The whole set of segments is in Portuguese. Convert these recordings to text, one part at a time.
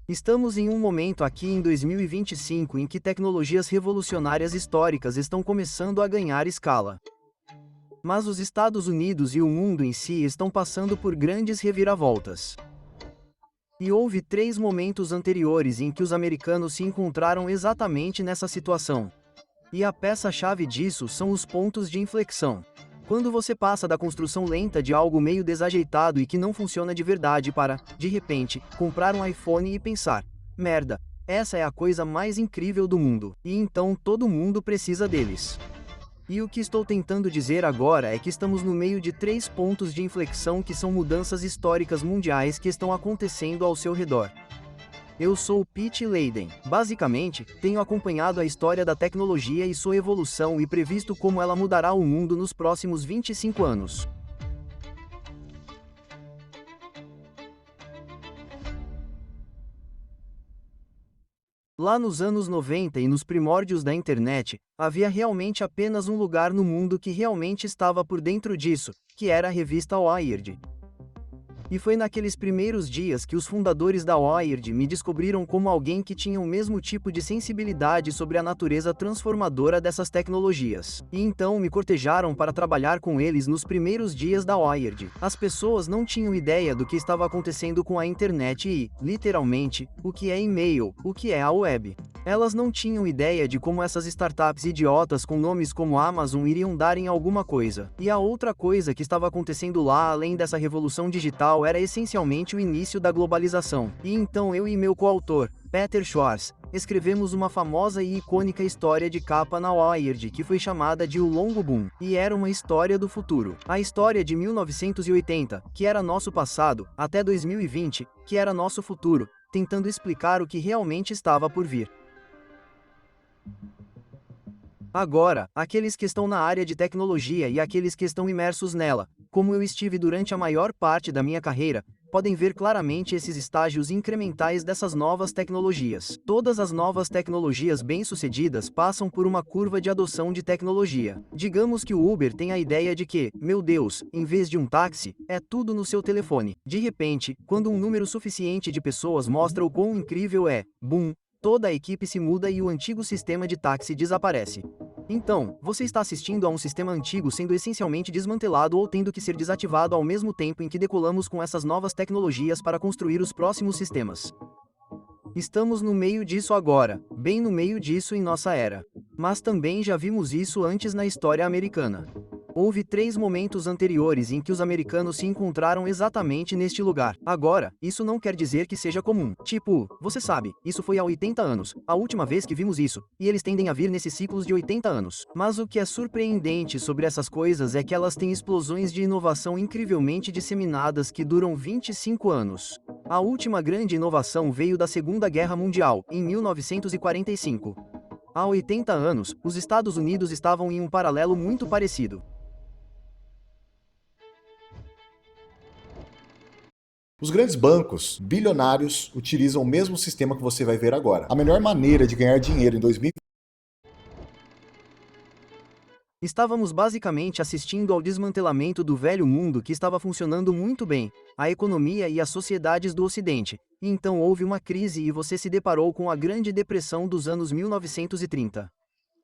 Estamos em um momento aqui em 2025 em que tecnologias revolucionárias históricas estão começando a ganhar escala. Mas os Estados Unidos e o mundo em si estão passando por grandes reviravoltas. E houve 3 momentos anteriores em que os americanos se encontraram exatamente nessa situação. E a peça-chave disso são os pontos de inflexão. Quando você passa da construção lenta de algo meio desajeitado e que não funciona de verdade para, de repente, comprar um iPhone e pensar: merda, essa é a coisa mais incrível do mundo, e então todo mundo precisa deles. E o que estou tentando dizer agora é que estamos no meio de 3 pontos de inflexão que são mudanças históricas mundiais que estão acontecendo ao seu redor. Eu sou Pete Leiden. Basicamente, tenho acompanhado a história da tecnologia e sua evolução e previsto como ela mudará o mundo nos próximos 25 anos. Lá nos anos 90 e nos primórdios da internet, havia realmente apenas um lugar no mundo que realmente estava por dentro disso, que era a revista Wired. E foi naqueles primeiros dias que os fundadores da Wired me descobriram como alguém que tinha o mesmo tipo de sensibilidade sobre a natureza transformadora dessas tecnologias. E então me cortejaram para trabalhar com eles nos primeiros dias da Wired. As pessoas não tinham ideia do que estava acontecendo com a internet e, literalmente, o que é e-mail, o que é a web. Elas não tinham ideia de como essas startups idiotas com nomes como Amazon iriam dar em alguma coisa. E a outra coisa que estava acontecendo lá além dessa revolução digital era essencialmente o início da globalização. E então eu e meu coautor, Peter Schwartz, escrevemos uma famosa e icônica história de capa na Wired que foi chamada de O Longo Boom, e era uma história do futuro. A história de 1980, que era nosso passado, até 2020, que era nosso futuro, tentando explicar o que realmente estava por vir. Agora, aqueles que estão na área de tecnologia e aqueles que estão imersos nela, como eu estive durante a maior parte da minha carreira, podem ver claramente esses estágios incrementais dessas novas tecnologias. Todas as novas tecnologias bem-sucedidas passam por uma curva de adoção de tecnologia. Digamos que o Uber tem a ideia de que, meu Deus, em vez de um táxi, é tudo no seu telefone. De repente, quando um número suficiente de pessoas mostra o quão incrível é, boom, toda a equipe se muda e o antigo sistema de táxi desaparece. Então, você está assistindo a um sistema antigo sendo essencialmente desmantelado ou tendo que ser desativado ao mesmo tempo em que decolamos com essas novas tecnologias para construir os próximos sistemas. Estamos no meio disso agora, bem no meio disso em nossa era. Mas também já vimos isso antes na história americana. Houve 3 momentos anteriores em que os americanos se encontraram exatamente neste lugar. Agora, isso não quer dizer que seja comum. Tipo, você sabe, isso foi há 80 anos, a última vez que vimos isso, e eles tendem a vir nesses ciclos de 80 anos. Mas o que é surpreendente sobre essas coisas é que elas têm explosões de inovação incrivelmente disseminadas que duram 25 anos. A última grande inovação veio da Segunda Guerra Mundial, em 1945. Há 80 anos, os Estados Unidos estavam em um paralelo muito parecido. Os grandes bancos, bilionários, utilizam o mesmo sistema que você vai ver agora. A melhor maneira de ganhar dinheiro em 2020. Estávamos basicamente assistindo ao desmantelamento do velho mundo que estava funcionando muito bem, a economia e as sociedades do Ocidente. E então houve uma crise e você se deparou com a Grande Depressão dos anos 1930.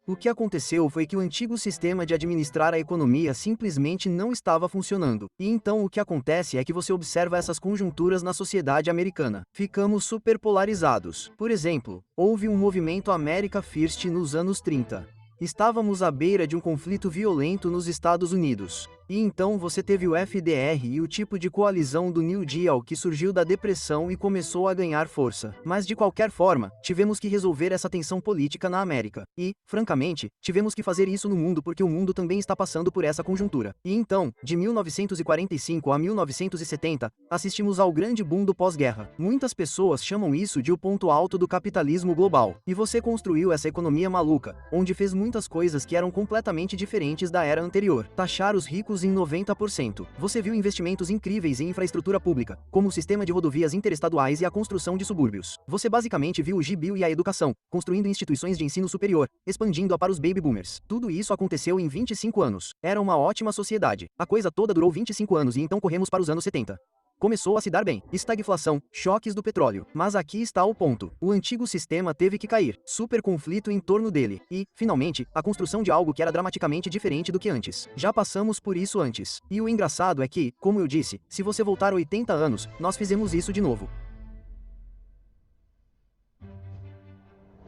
O que aconteceu foi que o antigo sistema de administrar a economia simplesmente não estava funcionando. E então o que acontece é que você observa essas conjunturas na sociedade americana. Ficamos superpolarizados. Por exemplo, houve um movimento America First nos anos 30. Estávamos à beira de um conflito violento nos Estados Unidos. E então você teve o FDR e o tipo de coalizão do New Deal que surgiu da depressão e começou a ganhar força. Mas de qualquer forma, tivemos que resolver essa tensão política na América. E, francamente, tivemos que fazer isso no mundo porque o mundo também está passando por essa conjuntura. E então, de 1945 a 1970, assistimos ao grande boom do pós-guerra. Muitas pessoas chamam isso de o ponto alto do capitalismo global. E você construiu essa economia maluca, onde fez muitas coisas que eram completamente diferentes da era anterior. Taxar os ricos em 90%. Você viu investimentos incríveis em infraestrutura pública, como o sistema de rodovias interestaduais e a construção de subúrbios. Você basicamente viu o G-Bill e a educação, construindo instituições de ensino superior, expandindo-a para os baby boomers. Tudo isso aconteceu em 25 anos. Era uma ótima sociedade. A coisa toda durou 25 anos e então corremos para os anos 70. começou a se dar bem. Estagflação, choques do petróleo. Mas aqui está o ponto. O antigo sistema teve que cair. Super conflito em torno dele. E, finalmente, a construção de algo que era dramaticamente diferente do que antes. Já passamos por isso antes. E o engraçado é que, como eu disse, se você voltar 80 anos, nós fizemos isso de novo.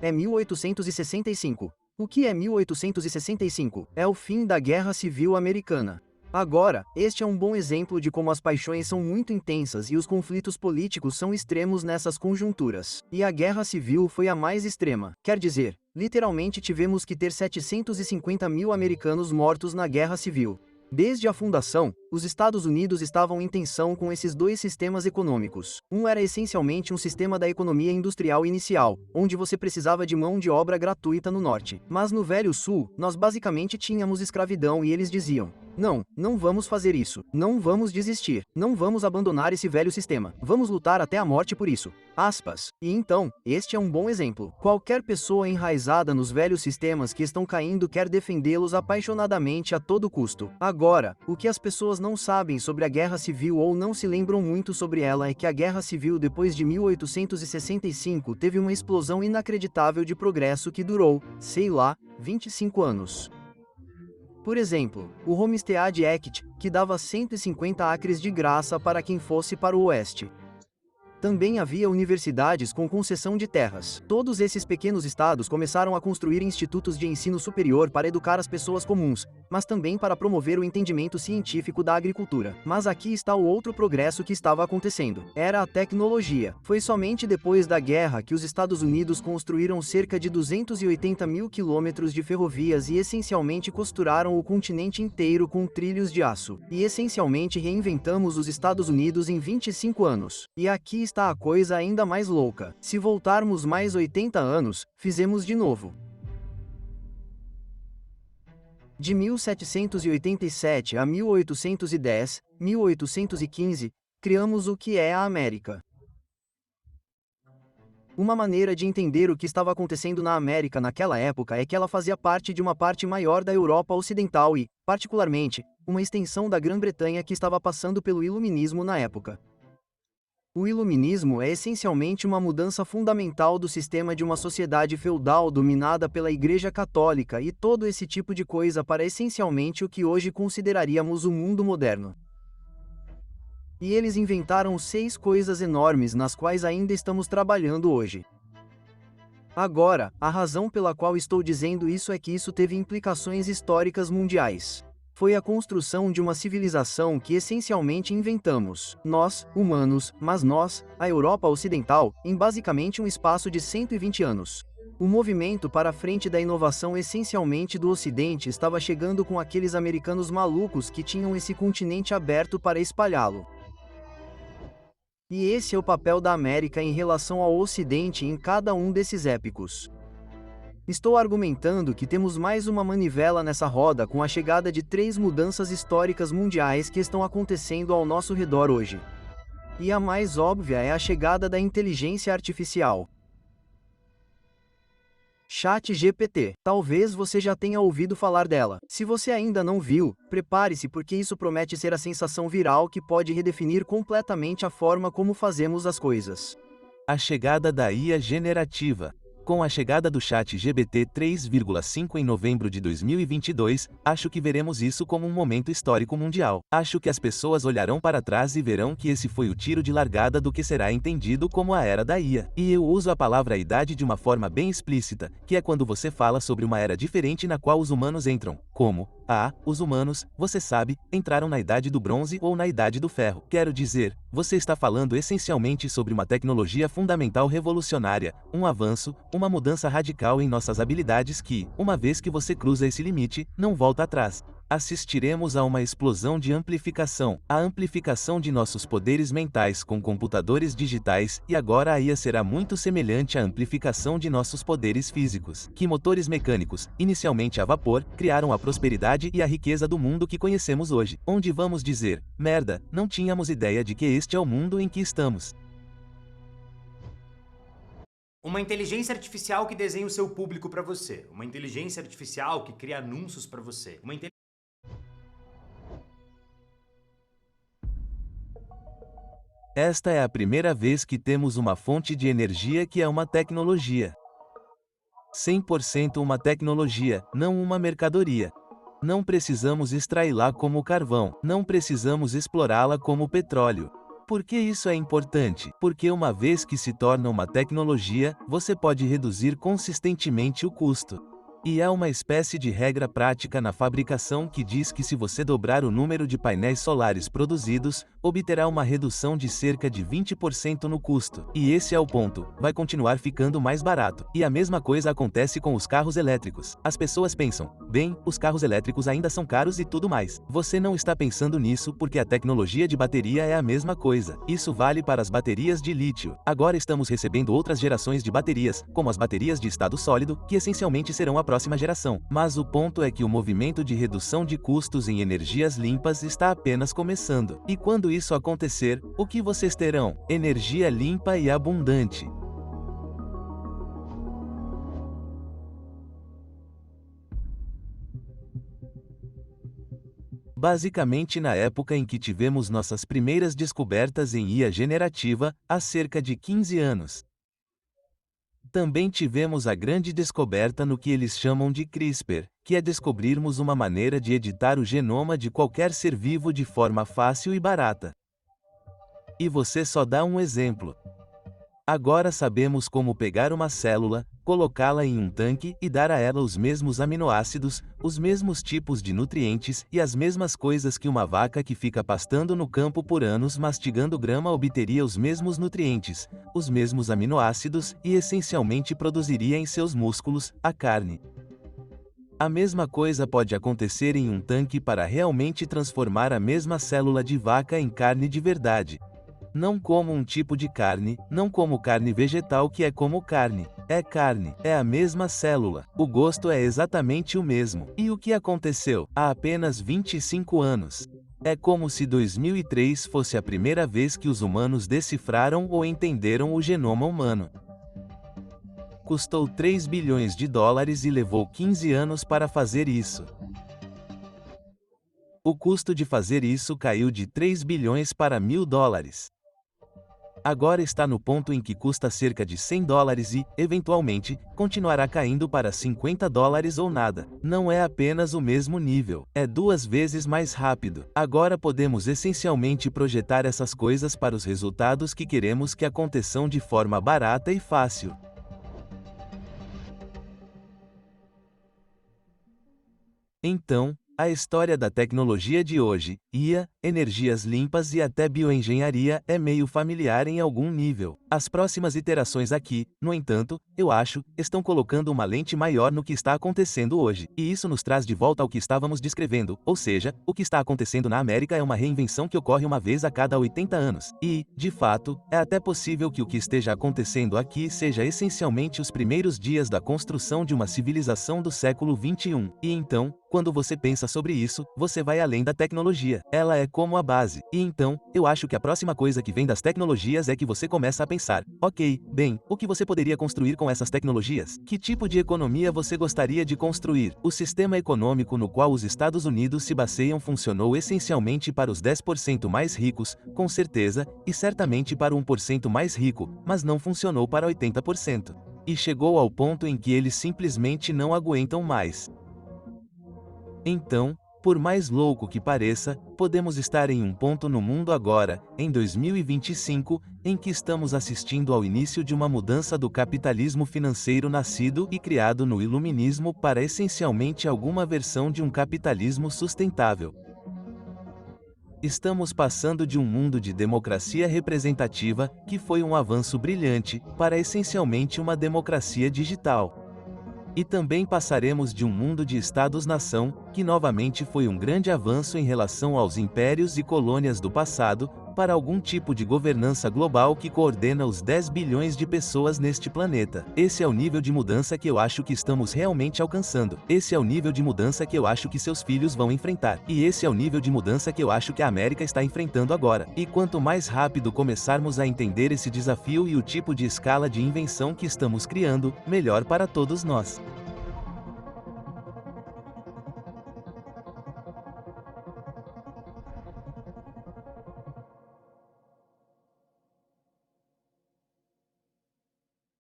É 1865. O que é 1865? É o fim da Guerra Civil Americana. Agora, este é um bom exemplo de como as paixões são muito intensas e os conflitos políticos são extremos nessas conjunturas. E a Guerra Civil foi a mais extrema. Quer dizer, literalmente tivemos que ter 750 mil americanos mortos na Guerra Civil. Desde a fundação, os Estados Unidos estavam em tensão com esses dois sistemas econômicos. Um era essencialmente um sistema da economia industrial inicial, onde você precisava de mão de obra gratuita no norte. Mas no Velho Sul, nós basicamente tínhamos escravidão e eles diziam: não, não vamos fazer isso. Não vamos desistir. Não vamos abandonar esse velho sistema. Vamos lutar até a morte por isso. Aspas. E então, este é um bom exemplo. Qualquer pessoa enraizada nos velhos sistemas que estão caindo quer defendê-los apaixonadamente a todo custo. Agora, o que as pessoas não sabem sobre a Guerra Civil ou não se lembram muito sobre ela é que a Guerra Civil depois de 1865 teve uma explosão inacreditável de progresso que durou, sei lá, 25 anos. Por exemplo, o Homestead Act, que dava 150 acres de graça para quem fosse para o oeste. Também havia universidades com concessão de terras. Todos esses pequenos estados começaram a construir institutos de ensino superior para educar as pessoas comuns, mas também para promover o entendimento científico da agricultura. Mas aqui está o outro progresso que estava acontecendo. Era a tecnologia. Foi somente depois da guerra que os Estados Unidos construíram cerca de 280 mil quilômetros de ferrovias e essencialmente costuraram o continente inteiro com trilhos de aço. E essencialmente reinventamos os Estados Unidos em 25 anos. E aqui está a coisa ainda mais louca. Se voltarmos mais 80 anos, fizemos de novo. De 1787 a 1810, 1815, criamos o que é a América. Uma maneira de entender o que estava acontecendo na América naquela época é que ela fazia parte de uma parte maior da Europa Ocidental e, particularmente, uma extensão da Grã-Bretanha que estava passando pelo Iluminismo na época. O Iluminismo é essencialmente uma mudança fundamental do sistema de uma sociedade feudal dominada pela Igreja Católica e todo esse tipo de coisa para essencialmente o que hoje consideraríamos o mundo moderno. E eles inventaram 6 coisas enormes nas quais ainda estamos trabalhando hoje. Agora, a razão pela qual estou dizendo isso é que isso teve implicações históricas mundiais. Foi a construção de uma civilização que essencialmente inventamos, nós, humanos, mas nós, a Europa Ocidental, em basicamente um espaço de 120 anos. O movimento para a frente da inovação essencialmente do Ocidente estava chegando com aqueles americanos malucos que tinham esse continente aberto para espalhá-lo. E esse é o papel da América em relação ao Ocidente em cada um desses épicos. Estou argumentando que temos mais uma manivela nessa roda com a chegada de 3 mudanças históricas mundiais que estão acontecendo ao nosso redor hoje. E a mais óbvia é a chegada da inteligência artificial. ChatGPT. Talvez você já tenha ouvido falar dela. Se você ainda não viu, prepare-se porque isso promete ser a sensação viral que pode redefinir completamente a forma como fazemos as coisas. A chegada da IA generativa. Com a chegada do ChatGPT 3,5 em novembro de 2022, acho que veremos isso como um momento histórico mundial. Acho que as pessoas olharão para trás e verão que esse foi o tiro de largada do que será entendido como a era da IA. E eu uso a palavra idade de uma forma bem explícita, que é quando você fala sobre uma era diferente na qual os humanos entram, como, os humanos, você sabe, entraram na idade do bronze ou na idade do ferro. Quero dizer, você está falando essencialmente sobre uma tecnologia fundamental revolucionária, um avanço, uma mudança radical em nossas habilidades que, uma vez que você cruza esse limite, não volta atrás. Assistiremos a uma explosão de amplificação, a amplificação de nossos poderes mentais com computadores digitais, e agora a IA será muito semelhante à amplificação de nossos poderes físicos, que motores mecânicos, inicialmente a vapor, criaram a prosperidade e a riqueza do mundo que conhecemos hoje, onde vamos dizer, merda, não tínhamos ideia de que este é o mundo em que estamos. Uma inteligência artificial que desenha o seu público para você. Uma inteligência artificial que cria anúncios para você. Esta é a primeira vez que temos uma fonte de energia que é uma tecnologia. 100% uma tecnologia, não uma mercadoria. Não precisamos extraí-la como carvão, não precisamos explorá-la como petróleo. Por que isso é importante? Porque uma vez que se torna uma tecnologia, você pode reduzir consistentemente o custo. E há uma espécie de regra prática na fabricação que diz que se você dobrar o número de painéis solares produzidos, obterá uma redução de cerca de 20% no custo. E esse é o ponto, vai continuar ficando mais barato. E a mesma coisa acontece com os carros elétricos. As pessoas pensam, bem, os carros elétricos ainda são caros e tudo mais. Você não está pensando nisso porque a tecnologia de bateria é a mesma coisa. Isso vale para as baterias de lítio. Agora estamos recebendo outras gerações de baterias, como as baterias de estado sólido, que essencialmente serão a próxima geração. Mas o ponto é que o movimento de redução de custos em energias limpas está apenas começando. E quando isso acontecer, o que vocês terão? Energia limpa e abundante. Basicamente na época em que tivemos nossas primeiras descobertas em IA generativa, há cerca de 15 anos. Também tivemos a grande descoberta no que eles chamam de CRISPR, que é descobrirmos uma maneira de editar o genoma de qualquer ser vivo de forma fácil e barata. E você só dá um exemplo. Agora sabemos como pegar uma célula, colocá-la em um tanque e dar a ela os mesmos aminoácidos, os mesmos tipos de nutrientes e as mesmas coisas que uma vaca que fica pastando no campo por anos mastigando grama obteria os mesmos nutrientes, os mesmos aminoácidos e essencialmente produziria em seus músculos, a carne. A mesma coisa pode acontecer em um tanque para realmente transformar a mesma célula de vaca em carne de verdade. Não como um tipo de carne, não como carne vegetal que é como carne. É carne, é a mesma célula. O gosto é exatamente o mesmo. E o que aconteceu? Há apenas 25 anos. É como se 2003 fosse a primeira vez que os humanos decifraram ou entenderam o genoma humano. Custou 3 bilhões de dólares e levou 15 anos para fazer isso. O custo de fazer isso caiu de 3 bilhões para 1.000 dólares. Agora está no ponto em que custa cerca de 100 dólares e, eventualmente, continuará caindo para 50 dólares ou nada. Não é apenas o mesmo nível, é 2 vezes mais rápido. Agora podemos essencialmente projetar essas coisas para os resultados que queremos que aconteçam de forma barata e fácil. Então, a história da tecnologia de hoje, IA, energias limpas e até bioengenharia é meio familiar em algum nível. As próximas iterações aqui, no entanto, eu acho, estão colocando uma lente maior no que está acontecendo hoje. E isso nos traz de volta ao que estávamos descrevendo, ou seja, o que está acontecendo na América é uma reinvenção que ocorre uma vez a cada 80 anos. E, de fato, é até possível que o que esteja acontecendo aqui seja essencialmente os primeiros dias da construção de uma civilização do século XXI. E então, quando você pensa sobre isso, você vai além da tecnologia. Ela é como a base. E então, eu acho que a próxima coisa que vem das tecnologias é que você começa a pensar, ok, bem, o que você poderia construir com essas tecnologias? Que tipo de economia você gostaria de construir? O sistema econômico no qual os Estados Unidos se baseiam funcionou essencialmente para os 10% mais ricos, com certeza, e certamente para o 1% mais rico, mas não funcionou para 80%. E chegou ao ponto em que eles simplesmente não aguentam mais. Então, por mais louco que pareça, podemos estar em um ponto no mundo agora, em 2025, em que estamos assistindo ao início de uma mudança do capitalismo financeiro nascido e criado no iluminismo para essencialmente alguma versão de um capitalismo sustentável. Estamos passando de um mundo de democracia representativa, que foi um avanço brilhante, para essencialmente uma democracia digital. E também passaremos de um mundo de Estados-nação, que novamente foi um grande avanço em relação aos impérios e colônias do passado, para algum tipo de governança global que coordena os 10 bilhões de pessoas neste planeta. Esse é o nível de mudança que eu acho que estamos realmente alcançando. Esse é o nível de mudança que eu acho que seus filhos vão enfrentar. E esse é o nível de mudança que eu acho que a América está enfrentando agora. E quanto mais rápido começarmos a entender esse desafio e o tipo de escala de invenção que estamos criando, melhor para todos nós.